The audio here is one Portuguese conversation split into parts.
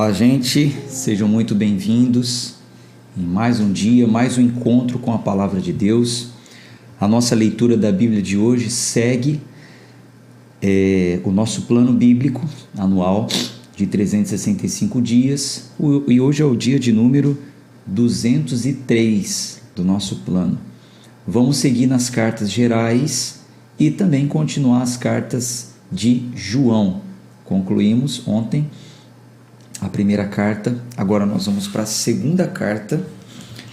Olá, gente, sejam muito bem-vindos em mais um dia, mais um encontro com a Palavra de Deus. A nossa leitura da Bíblia de hoje segue o nosso plano bíblico anual de 365 dias e hoje é o dia de número 203 do nosso plano. Vamos seguir nas cartas gerais e também continuar as cartas de João. Concluímos ontem a primeira carta, agora nós vamos para a segunda carta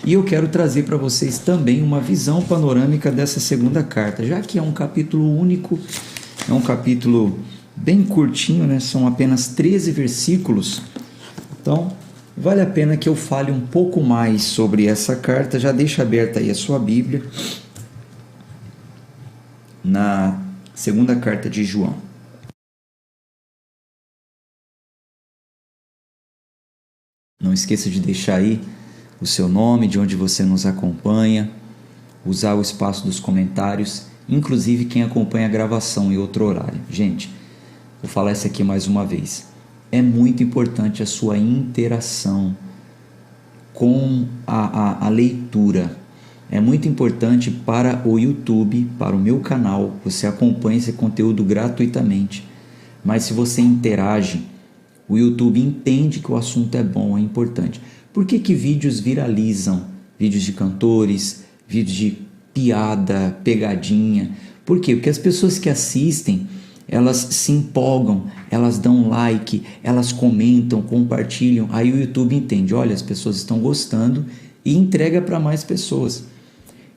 e eu quero trazer para vocês também uma visão panorâmica dessa segunda carta, já que é um capítulo único, é um capítulo bem curtinho, né? São apenas 13 versículos, então vale a pena que eu fale um pouco mais sobre essa carta. Já deixa aberta aí a sua Bíblia na segunda carta de João. Não esqueça de deixar aí o seu nome, de onde você nos acompanha, usar o espaço dos comentários, inclusive quem acompanha a gravação em outro horário. Gente, vou falar isso aqui mais uma vez. É muito importante a sua interação com a leitura. É muito importante para o YouTube, para o meu canal. Você acompanha esse conteúdo gratuitamente. Mas se você interage, o YouTube entende que o assunto é bom, é importante. Por que vídeos viralizam? Vídeos de cantores, vídeos de piada, pegadinha. Por quê? Porque as pessoas que assistem, elas se empolgam, elas dão like, elas comentam, compartilham. Aí o YouTube entende, olha, as pessoas estão gostando e entrega para mais pessoas.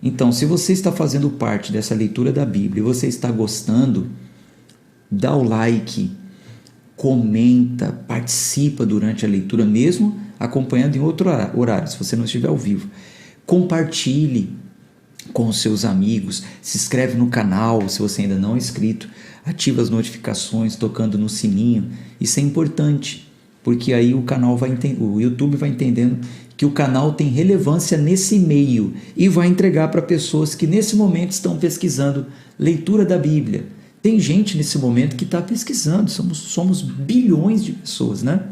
Então, se você está fazendo parte dessa leitura da Bíblia e você está gostando, dá o like, comenta, participa durante a leitura, mesmo acompanhando em outro horário, se você não estiver ao vivo. Compartilhe com os seus amigos, se inscreve no canal, se você ainda não é inscrito, ativa as notificações, tocando no sininho. Isso é importante, porque aí o YouTube vai entendendo que o canal tem relevância nesse meio e vai entregar para pessoas que nesse momento estão pesquisando leitura da Bíblia. Tem gente nesse momento que está pesquisando, somos bilhões de pessoas, né?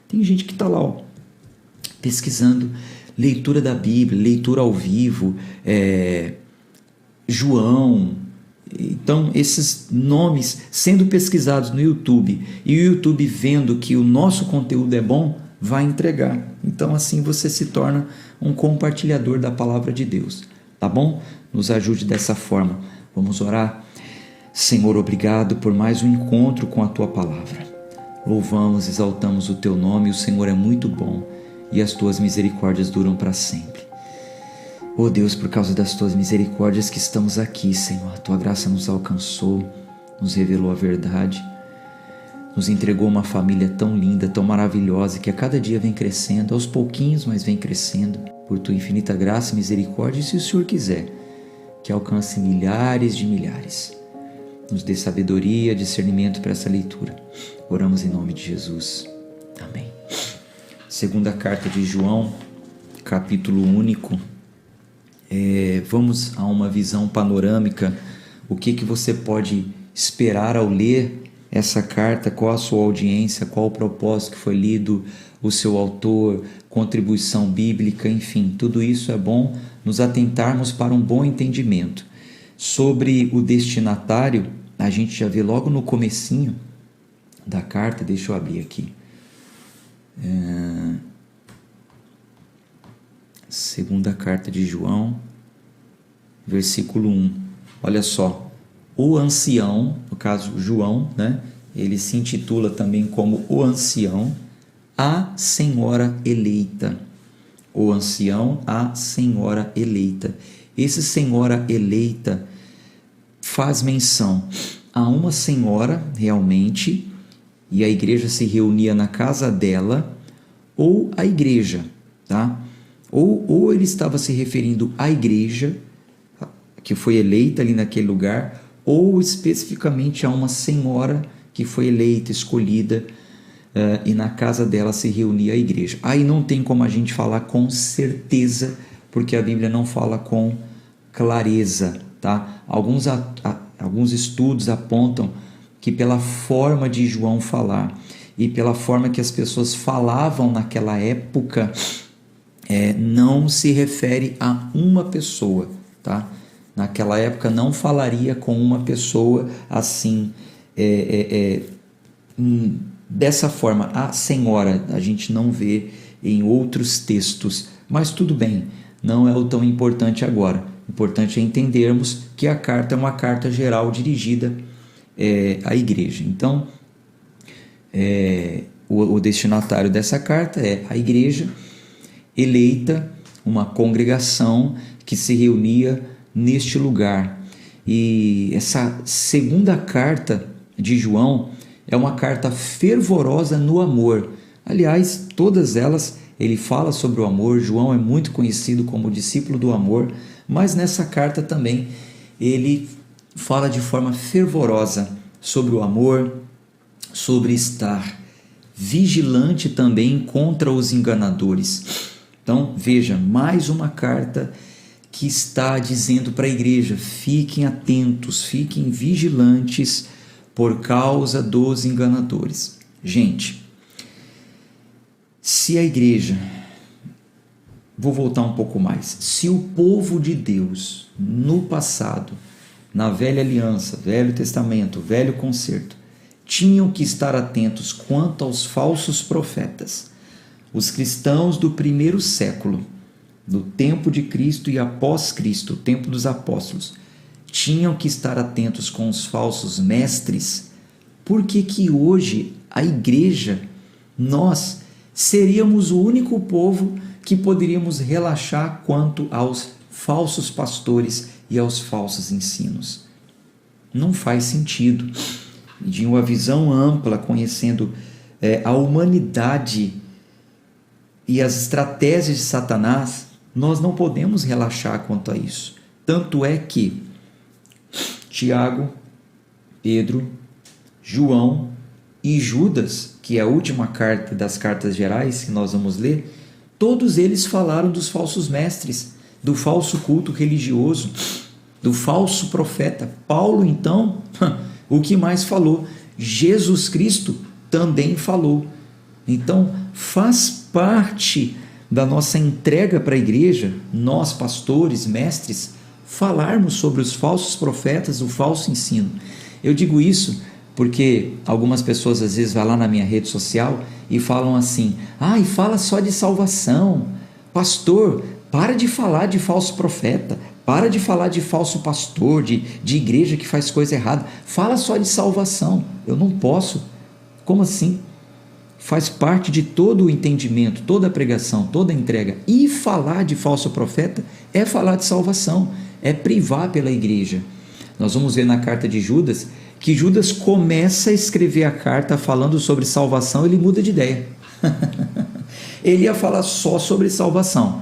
Tem gente que está lá, pesquisando leitura da Bíblia, leitura ao vivo, João. Então, esses nomes sendo pesquisados no YouTube e o YouTube vendo que o nosso conteúdo é bom, vai entregar. Então, assim você se torna um compartilhador da palavra de Deus, tá bom? Nos ajude dessa forma. Vamos orar? Senhor, obrigado por mais um encontro com a Tua Palavra. Louvamos, exaltamos o Teu nome, o Senhor é muito bom e as Tuas misericórdias duram para sempre. Oh Deus, por causa das Tuas misericórdias que estamos aqui, Senhor. A Tua graça nos alcançou, nos revelou a verdade, nos entregou uma família tão linda, tão maravilhosa, que a cada dia vem crescendo, aos pouquinhos, mas vem crescendo, por Tua infinita graça e misericórdia, e se o Senhor quiser, que alcance milhares de milhares. Nos dê sabedoria, discernimento para essa leitura. Oramos em nome de Jesus. Amém. Segunda carta de João, capítulo único. Vamos a uma visão panorâmica. O que você pode esperar ao ler essa carta? Qual a sua audiência? Qual o propósito que foi lido? O seu autor? Contribuição bíblica? Enfim, tudo isso é bom nos atentarmos para um bom entendimento. Sobre o destinatário, a gente já vê logo no comecinho da carta. Deixa eu abrir aqui. Segunda carta de João, versículo 1. Olha só, o ancião, no caso João, né? Ele se intitula também como o ancião, a senhora eleita. O ancião, a senhora eleita. Esse senhora eleita faz menção a uma senhora realmente, e a igreja se reunia na casa dela, ou a igreja, tá? Ou ele estava se referindo à igreja que foi eleita ali naquele lugar, ou especificamente a uma senhora que foi eleita, escolhida, e na casa dela se reunia a igreja. Aí não tem como a gente falar com certeza, porque a Bíblia não fala com clareza, tá? Alguns estudos apontam que pela forma de João falar e pela forma que as pessoas falavam naquela época, não se refere a uma pessoa, tá? Naquela época não falaria com uma pessoa assim, dessa forma. A senhora, a gente não vê em outros textos, mas tudo bem, não é o tão importante agora. O importante é entendermos que a carta é uma carta geral dirigida à igreja. Então, o destinatário dessa carta é a igreja eleita, uma congregação que se reunia neste lugar. E essa segunda carta de João é uma carta fervorosa no amor. Aliás, todas elas ele fala sobre o amor. João é muito conhecido como discípulo do amor, mas nessa carta também ele fala de forma fervorosa sobre o amor, sobre estar vigilante também contra os enganadores. Então, veja, mais uma carta que está dizendo para a igreja: fiquem atentos, fiquem vigilantes por causa dos enganadores. Gente, se a igreja, vou voltar um pouco mais, se o povo de Deus no passado, na velha aliança, velho testamento, velho concerto, tinham que estar atentos quanto aos falsos profetas, os cristãos do primeiro século, do tempo de Cristo e após Cristo, o tempo dos apóstolos, tinham que estar atentos com os falsos mestres. Por que hoje a igreja, nós seríamos o único povo que poderíamos relaxar quanto aos falsos pastores e aos falsos ensinos? Não faz sentido. De uma visão ampla, conhecendo a humanidade e as estratégias de Satanás, nós não podemos relaxar quanto a isso. Tanto é que Tiago, Pedro, João e Judas, que é a última carta das cartas gerais que nós vamos ler, todos eles falaram dos falsos mestres, do falso culto religioso, do falso profeta. Paulo, então, o que mais falou? Jesus Cristo também falou. Então, faz parte da nossa entrega para a igreja, nós pastores, mestres, falarmos sobre os falsos profetas, o falso ensino. Eu digo isso porque algumas pessoas às vezes vão lá na minha rede social e falam assim: e fala só de salvação, pastor, para de falar de falso profeta, para de falar de falso pastor, de igreja que faz coisa errada, fala só de salvação. Eu não posso. Como assim? Faz parte de todo o entendimento, toda a pregação, toda a entrega. E falar de falso profeta é falar de salvação, é privar pela igreja. Nós vamos ver na carta de Judas que Judas começa a escrever a carta falando sobre salvação, ele muda de ideia. Ele ia falar só sobre salvação.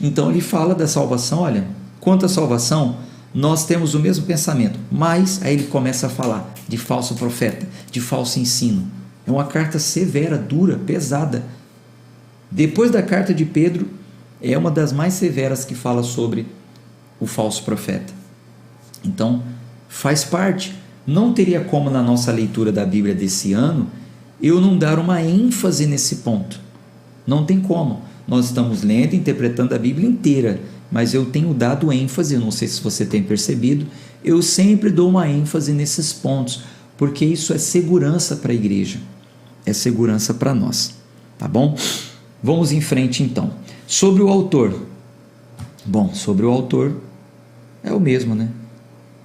Então ele fala da salvação: olha, quanto à salvação, nós temos o mesmo pensamento, mas aí ele começa a falar de falso profeta, de falso ensino. É uma carta severa, dura, pesada. Depois da carta de Pedro, é uma das mais severas que fala sobre o falso profeta. Então, faz parte. Não teria como, na nossa leitura da Bíblia desse ano, eu não dar uma ênfase nesse ponto. Não tem como. Nós estamos lendo e interpretando a Bíblia inteira, mas eu tenho dado ênfase, eu não sei se você tem percebido, eu sempre dou uma ênfase nesses pontos, porque isso é segurança para a igreja, é segurança para nós, tá bom? Vamos em frente então. Sobre o autor. Bom, sobre o autor é o mesmo, né?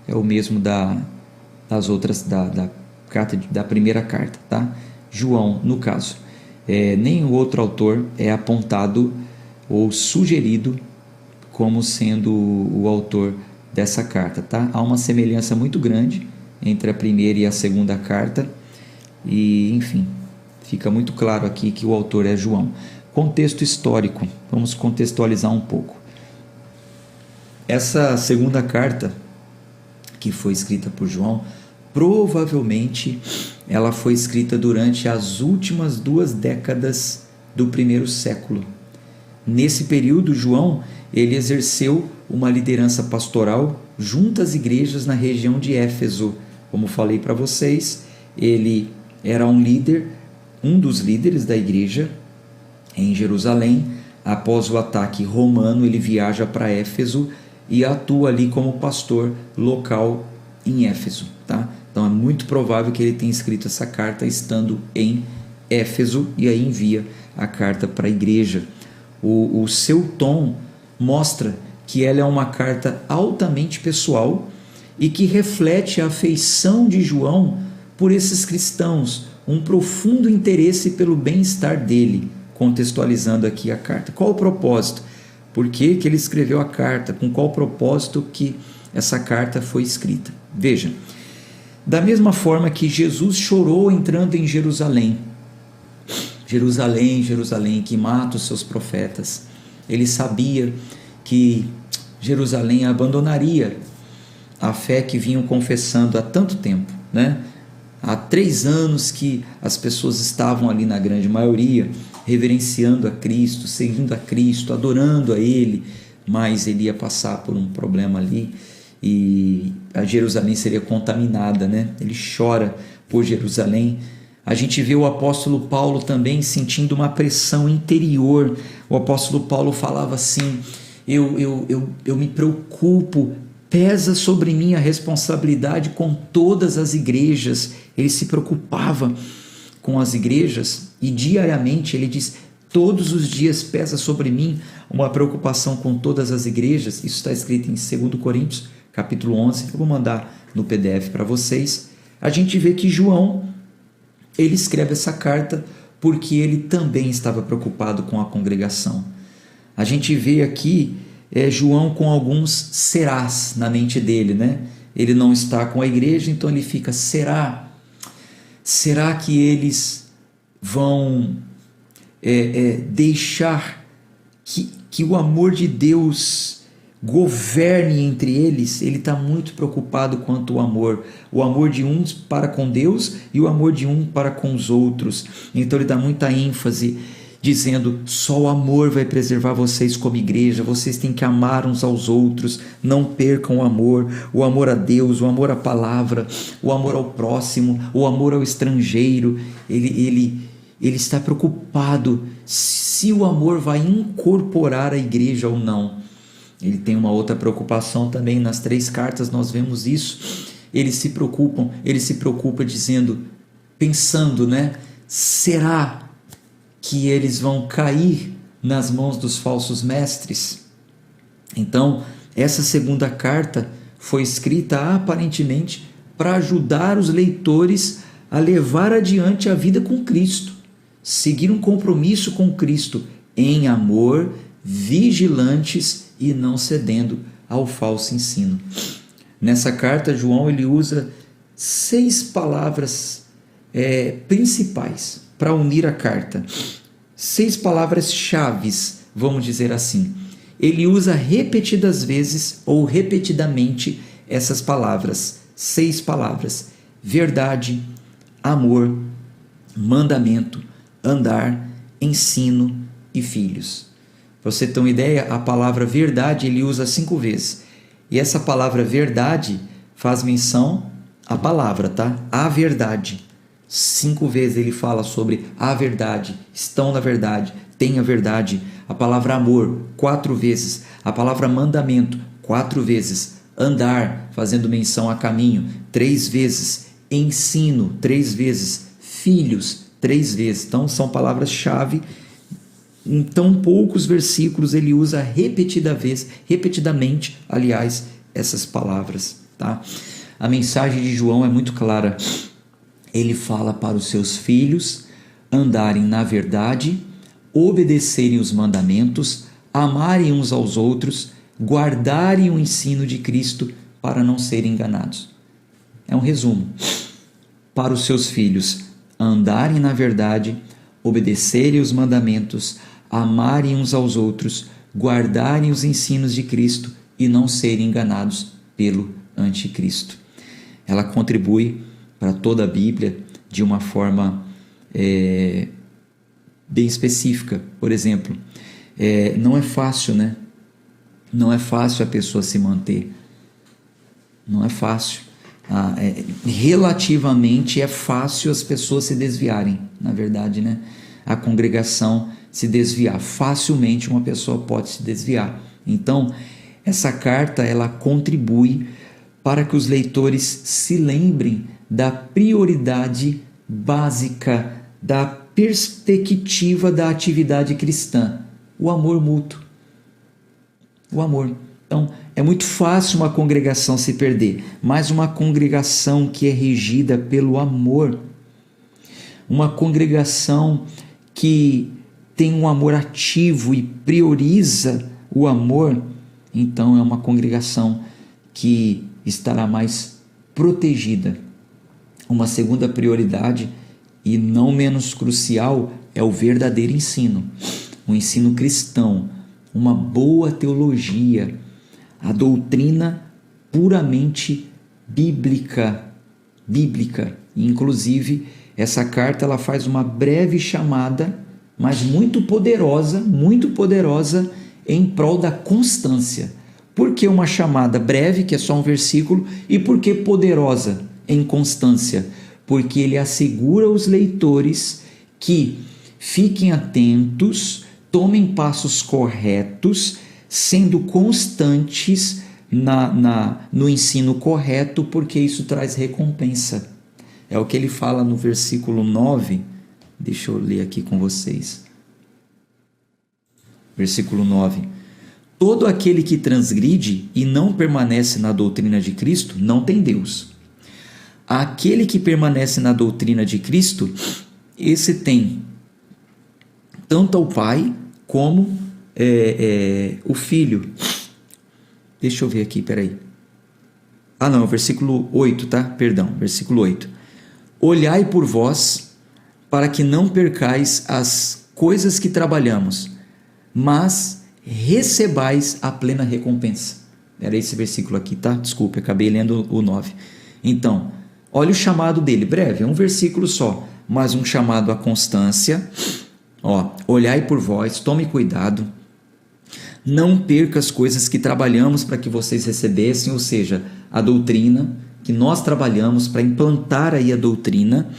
É o mesmo das outras, da primeira carta, tá? João, no caso. Nenhum outro autor é apontado ou sugerido como sendo o autor dessa carta, tá? Há uma semelhança muito grande entre a primeira e a segunda carta e, enfim, fica muito claro aqui que o autor é João. Contexto histórico, vamos contextualizar um pouco. Essa segunda carta, que foi escrita por João, provavelmente ela foi escrita durante as últimas 2 décadas do primeiro século. Nesse período, João ele exerceu uma liderança pastoral junto às igrejas na região de Éfeso. Como falei para vocês, ele era um líder um dos líderes da igreja em Jerusalém. Após o ataque romano, ele viaja para Éfeso e atua ali como pastor local em Éfeso, tá? Então é muito provável que ele tenha escrito essa carta estando em Éfeso e aí envia a carta para a igreja. O seu tom mostra que ela é uma carta altamente pessoal e que reflete a afeição de João por esses cristãos, um profundo interesse pelo bem-estar dele, contextualizando aqui a carta. Qual o propósito? Por que ele escreveu a carta? Com qual propósito que essa carta foi escrita? Veja, da mesma forma que Jesus chorou entrando em Jerusalém, Jerusalém, Jerusalém, que mata os seus profetas, ele sabia que Jerusalém abandonaria a fé que vinham confessando há tanto tempo, né? Há 3 anos que as pessoas estavam ali, na grande maioria, reverenciando a Cristo, seguindo a Cristo, adorando a Ele, mas ele ia passar por um problema ali e a Jerusalém seria contaminada, né? Ele chora por Jerusalém. A gente vê o apóstolo Paulo também sentindo uma pressão interior. O apóstolo Paulo falava assim: eu me preocupo, pesa sobre mim a responsabilidade com todas as igrejas. Ele se preocupava com as igrejas e diariamente ele diz: todos os dias pesa sobre mim uma preocupação com todas as igrejas. Isso está escrito em 2 Coríntios, capítulo 11. Eu vou mandar no PDF para vocês. A gente vê que João, ele escreve essa carta porque ele também estava preocupado com a congregação. A gente vê aqui João com alguns serás na mente dele, né? Ele não está com a igreja, então ele fica: será que eles vão deixar que o amor de Deus governe entre eles? Ele está muito preocupado quanto o amor de uns para com Deus e o amor de um para com os outros. Então ele dá muita ênfase, dizendo: só o amor vai preservar vocês como igreja, vocês têm que amar uns aos outros, não percam o amor a Deus, o amor à palavra, o amor ao próximo, o amor ao estrangeiro. Ele está preocupado se o amor vai incorporar a igreja ou não. Ele tem uma outra preocupação também, nas 3 cartas nós vemos isso. Ele se preocupa pensando, né? Será que eles vão cair nas mãos dos falsos mestres? Então, essa segunda carta foi escrita aparentemente para ajudar os leitores a levar adiante a vida com Cristo, seguir um compromisso com Cristo em amor, vigilantes e não cedendo ao falso ensino. Nessa carta, João ele usa 6 palavras principais para unir a carta. 6 palavras-chaves, vamos dizer assim. Ele usa repetidas vezes ou repetidamente essas palavras. 6 palavras: verdade, amor, mandamento, andar, ensino e filhos. Para você ter uma ideia, a palavra verdade ele usa 5 vezes. E essa palavra verdade faz menção à palavra, tá? A verdade. 5 vezes ele fala sobre a verdade, estão na verdade, tem a verdade. A palavra amor, 4 vezes. A palavra mandamento, 4 vezes. Andar, fazendo menção a caminho, 3 vezes. Ensino, 3 vezes. Filhos, 3 vezes. Então são palavras-chave. Em tão poucos versículos ele usa repetidamente, aliás, essas palavras, tá? A mensagem de João é muito clara. Ele fala para os seus filhos andarem na verdade, obedecerem os mandamentos, amarem uns aos outros, guardarem o ensino de Cristo para não serem enganados. É um resumo. Para os seus filhos andarem na verdade, obedecerem os mandamentos, amarem uns aos outros, guardarem os ensinos de Cristo e não serem enganados pelo anticristo. Ela contribui para toda a Bíblia de uma forma bem específica. Por exemplo, não é fácil, né? Não é fácil a pessoa se manter. Não é fácil. relativamente é fácil as pessoas se desviarem, na verdade, né? A congregação se desviar. Facilmente uma pessoa pode se desviar. Então, essa carta ela contribui para que os leitores se lembrem da prioridade básica, da perspectiva da atividade cristã, o amor mútuo. O amor. Então, é muito fácil uma congregação se perder, mas uma congregação que é regida pelo amor, uma congregação que tem um amor ativo e prioriza o amor, então é uma congregação que estará mais protegida. Uma segunda prioridade, e não menos crucial, é o verdadeiro ensino, o ensino cristão, uma boa teologia, a doutrina puramente bíblica. Inclusive, essa carta ela faz uma breve chamada, mas muito poderosa em prol da constância. Por que uma chamada breve, que é só um versículo, e por que poderosa em constância? Porque ele assegura aos leitores que fiquem atentos, tomem passos corretos, sendo constantes no ensino correto, porque isso traz recompensa. É o que ele fala no versículo 9. Deixa eu ler aqui com vocês. Versículo 9. Todo aquele que transgride e não permanece na doutrina de Cristo não tem Deus. Aquele que permanece na doutrina de Cristo, esse tem tanto ao Pai como o Filho. Deixa eu ver aqui, peraí. Versículo 8, tá? Perdão, versículo 8. Olhai por vós, para que não percais as coisas que trabalhamos, mas recebais a plena recompensa. Era esse versículo aqui, tá? Desculpe, acabei lendo o 9. Então, olha o chamado dele, breve, é um versículo só, mas um chamado à constância. Olhai por vós, tome cuidado, não perca as coisas que trabalhamos para que vocês recebessem, ou seja, a doutrina, que nós trabalhamos para implantar aí a doutrina,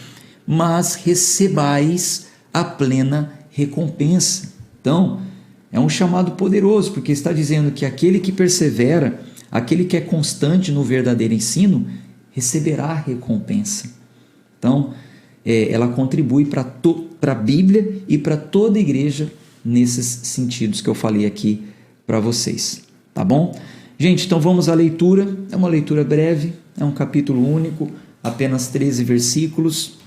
mas recebais a plena recompensa. Então, é um chamado poderoso, porque está dizendo que aquele que persevera, aquele que é constante no verdadeiro ensino, receberá a recompensa. Então, ela contribui para a Bíblia e para toda a igreja nesses sentidos que eu falei aqui para vocês. Tá bom? Gente, então vamos à leitura. É uma leitura breve, é um capítulo único, apenas 13 versículos.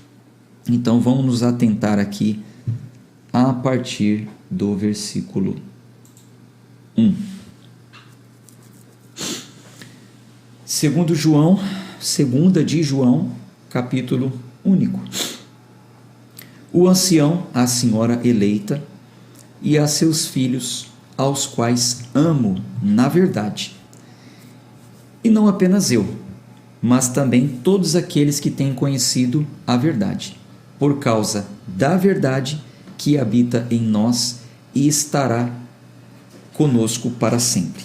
Então vamos nos atentar aqui a partir do versículo 1. Segunda de João, capítulo único. O ancião, a senhora eleita, e a seus filhos, aos quais amo na verdade. E não apenas eu, mas também todos aqueles que têm conhecido a verdade, por causa da verdade que habita em nós e estará conosco para sempre.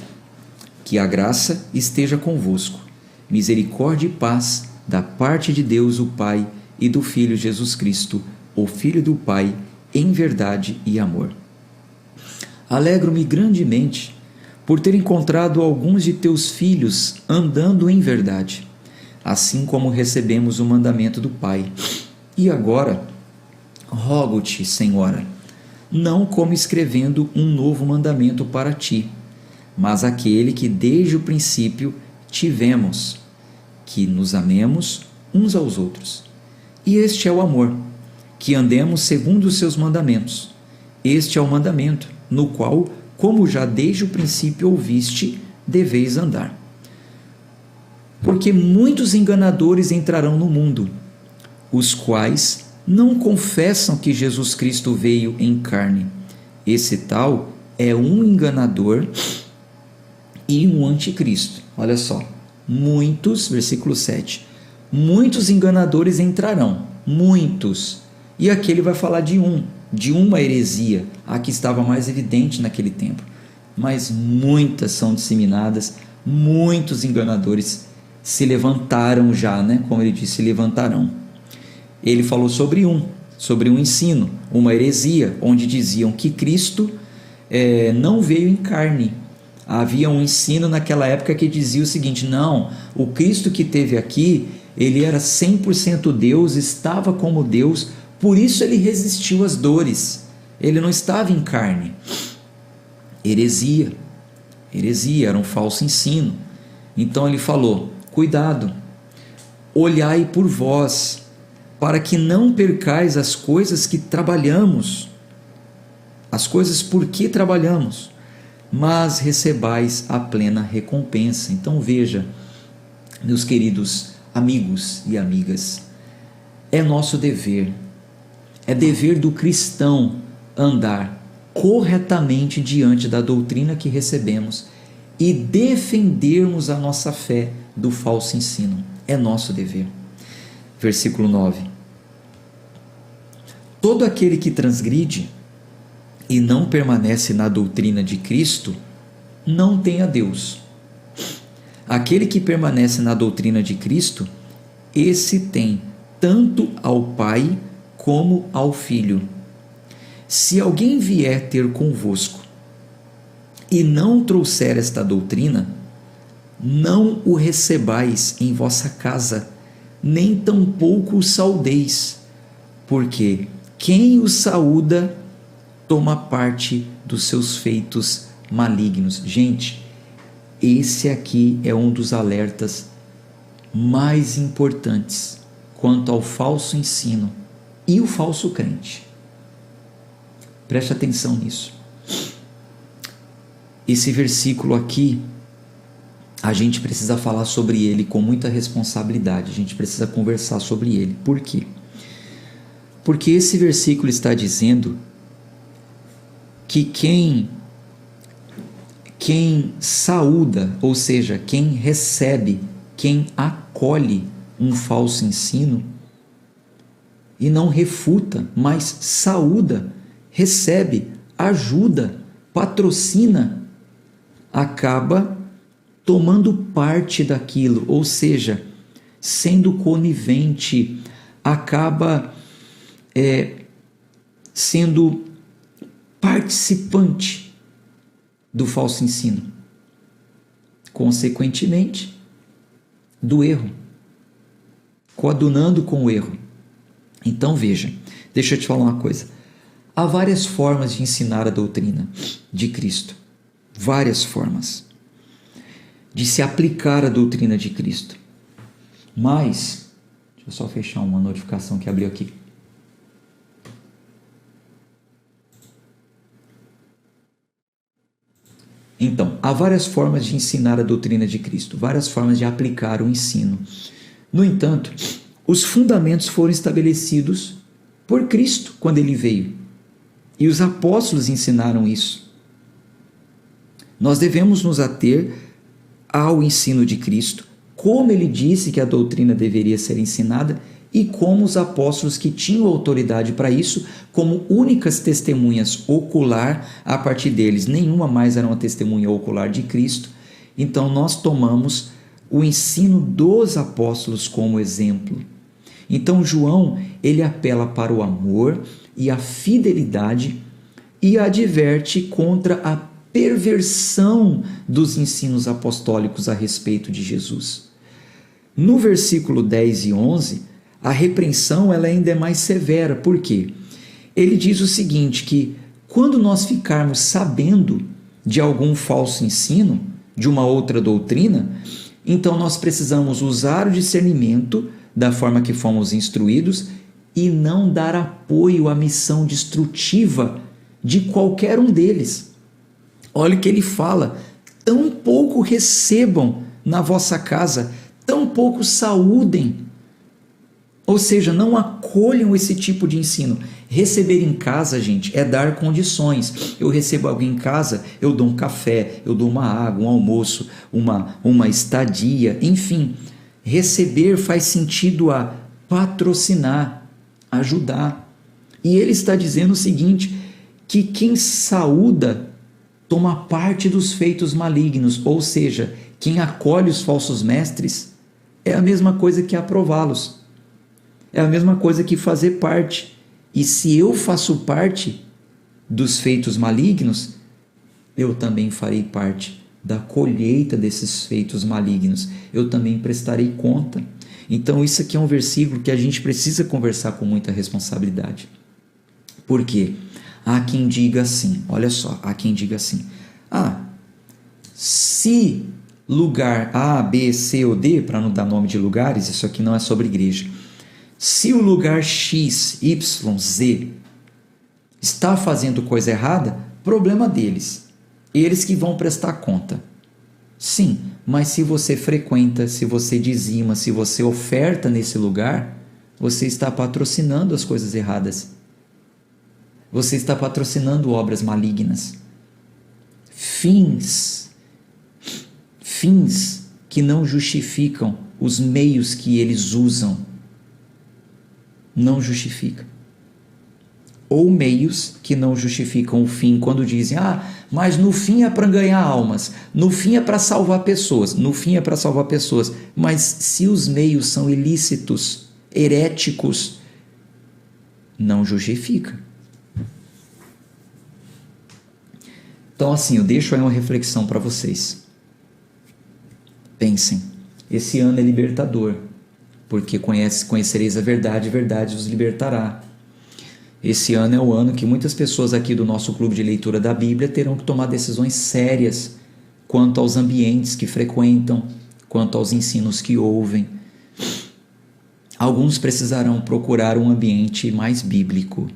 Que a graça esteja convosco, misericórdia e paz da parte de Deus o Pai e do Filho Jesus Cristo, o Filho do Pai, em verdade e amor. Alegro-me grandemente por ter encontrado alguns de teus filhos andando em verdade, assim como recebemos o mandamento do Pai. E agora, rogo-te, Senhora, não como escrevendo um novo mandamento para ti, mas aquele que desde o princípio tivemos, que nos amemos uns aos outros. E este é o amor, que andemos segundo os seus mandamentos. Este é o mandamento, no qual, como já desde o princípio ouviste, deveis andar. Porque muitos enganadores entrarão no mundo, os quais não confessam que Jesus Cristo veio em carne. Esse tal é um enganador e um anticristo. Olha só, versículo 7, muitos enganadores entrarão, muitos. E aqui ele vai falar de uma heresia, a que estava mais evidente naquele tempo. Mas muitas são disseminadas, muitos enganadores se levantaram já, né? Como ele disse, se levantarão. Ele falou sobre um ensino, uma heresia, onde diziam que Cristo não veio em carne. Havia um ensino naquela época que dizia o seguinte: não, o Cristo que teve aqui, ele era 100% Deus, estava como Deus, por isso ele resistiu às dores, ele não estava em carne. Heresia, era um falso ensino. Então ele falou: cuidado, olhai por vós, para que não percais as coisas que trabalhamos, as coisas por que trabalhamos, mas recebais a plena recompensa. Então veja, meus queridos amigos e amigas, é nosso dever, é dever do cristão andar corretamente diante da doutrina que recebemos e defendermos a nossa fé do falso ensino. É nosso dever. Versículo 9: todo aquele que transgride e não permanece na doutrina de Cristo não tem a Deus. Aquele que permanece na doutrina de Cristo, esse tem tanto ao Pai como ao Filho. Se alguém vier ter convosco e não trouxer esta doutrina, não o recebais em vossa casa, nem tampouco o saudeis, porque quem o saúda toma parte dos seus feitos malignos. Gente, esse aqui é um dos alertas mais importantes quanto ao falso ensino e o falso crente. Preste atenção nisso. Esse versículo aqui, a gente precisa falar sobre ele com muita responsabilidade, a gente precisa conversar sobre ele. Por quê? Porque esse versículo está dizendo que quem saúda, ou seja, quem recebe, quem acolhe um falso ensino e não refuta, mas saúda, recebe, ajuda, patrocina, acaba tomando parte daquilo, ou seja, sendo conivente, acaba sendo participante do falso ensino, consequentemente do erro, coadunando com o erro. Então veja, deixa eu te falar uma coisa, há várias formas de ensinar a doutrina de Cristo, várias formas de se aplicar a doutrina de Cristo, mas, deixa eu só fechar uma notificação que abriu aqui. Então, há várias formas de ensinar a doutrina de Cristo, várias formas de aplicar o ensino. No entanto, os fundamentos foram estabelecidos por Cristo quando ele veio, e os apóstolos ensinaram isso. Nós devemos nos ater ao ensino de Cristo, como ele disse que a doutrina deveria ser ensinada e como os apóstolos que tinham autoridade para isso, como únicas testemunhas ocular a partir deles, nenhuma mais era uma testemunha ocular de Cristo. Então nós tomamos o ensino dos apóstolos como exemplo. Então João, ele apela para o amor e a fidelidade e adverte contra a perversão dos ensinos apostólicos a respeito de Jesus. No versículo 10 e 11, a repreensão ela ainda é mais severa. Por quê? Ele diz o seguinte, que quando nós ficarmos sabendo de algum falso ensino, de uma outra doutrina, então nós precisamos usar o discernimento da forma que fomos instruídos e não dar apoio à missão destrutiva de qualquer um deles. Olha o que ele fala: tão pouco recebam na vossa casa, tão pouco saúdem. Ou seja, não acolham esse tipo de ensino. Receber em casa, gente, é dar condições. Eu recebo alguém em casa, eu dou um café, eu dou uma água, um almoço, uma estadia, enfim. Receber faz sentido a patrocinar, ajudar. E ele está dizendo o seguinte, que quem saúda toma parte dos feitos malignos, ou seja, quem acolhe os falsos mestres É a mesma coisa que aprová-los. É a mesma coisa que fazer parte. E se eu faço parte dos feitos malignos, eu também farei parte da colheita desses feitos malignos. Eu também prestarei conta. Então isso aqui é um versículo que a gente precisa conversar com muita responsabilidade. Por quê? Há quem diga assim, olha só, há quem diga assim, se lugar A, B, C ou D, para não dar nome de lugares, isso aqui não é sobre igreja, se o lugar X, Y, Z está fazendo coisa errada, problema deles, eles que vão prestar conta. Sim, mas se você frequenta, se você dizima, se você oferta nesse lugar, você está patrocinando as coisas erradas. Você está patrocinando obras malignas. Fins que não justificam os meios que eles usam. Não justifica. Ou meios que não justificam o fim, quando dizem, mas no fim é para ganhar almas, no fim é para salvar pessoas, no fim é para salvar pessoas. Mas se os meios são ilícitos, heréticos, não justifica. Então assim, eu deixo aí uma reflexão para vocês. Pensem, esse ano é libertador, porque conhecereis a verdade vos libertará. Esse ano é o ano que muitas pessoas aqui do nosso clube de leitura da Bíblia terão que tomar decisões sérias quanto aos ambientes que frequentam, quanto aos ensinos que ouvem. Alguns precisarão procurar um ambiente mais bíblico,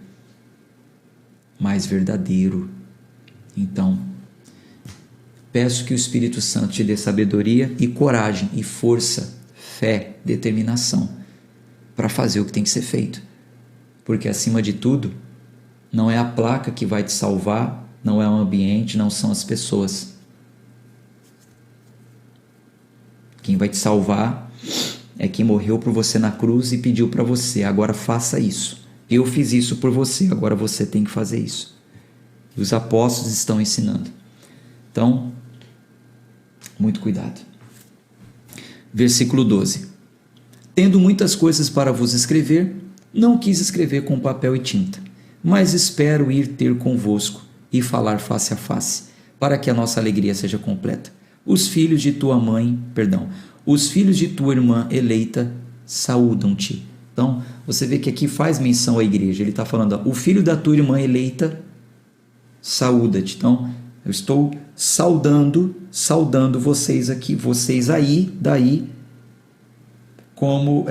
mais verdadeiro. Então, peço que o Espírito Santo te dê sabedoria e coragem e força, fé, determinação para fazer o que tem que ser feito. Porque, acima de tudo, não é a placa que vai te salvar, não é o ambiente, não são as pessoas. Quem vai te salvar é quem morreu por você na cruz e pediu para você, agora faça isso. Eu fiz isso por você, agora você tem que fazer isso. E os apóstolos estão ensinando. Então, muito cuidado. Versículo 12. Tendo muitas coisas para vos escrever, não quis escrever com papel e tinta, mas espero ir ter convosco e falar face a face, para que a nossa alegria seja completa. Os filhos de tua irmã eleita saúdam-te. Então, você vê que aqui faz menção à igreja. Ele está falando, o filho da tua irmã eleita saúda-te. Então, eu estou saudando vocês aqui, vocês aí, daí, como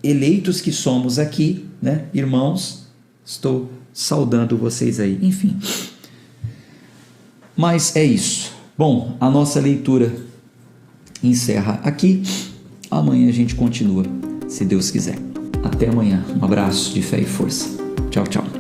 eleitos que somos aqui, né, irmãos, estou saudando vocês aí, enfim. Mas é isso. Bom, a nossa leitura encerra aqui. Amanhã a gente continua, se Deus quiser. Até amanhã. Um abraço de fé e força. Tchau, tchau.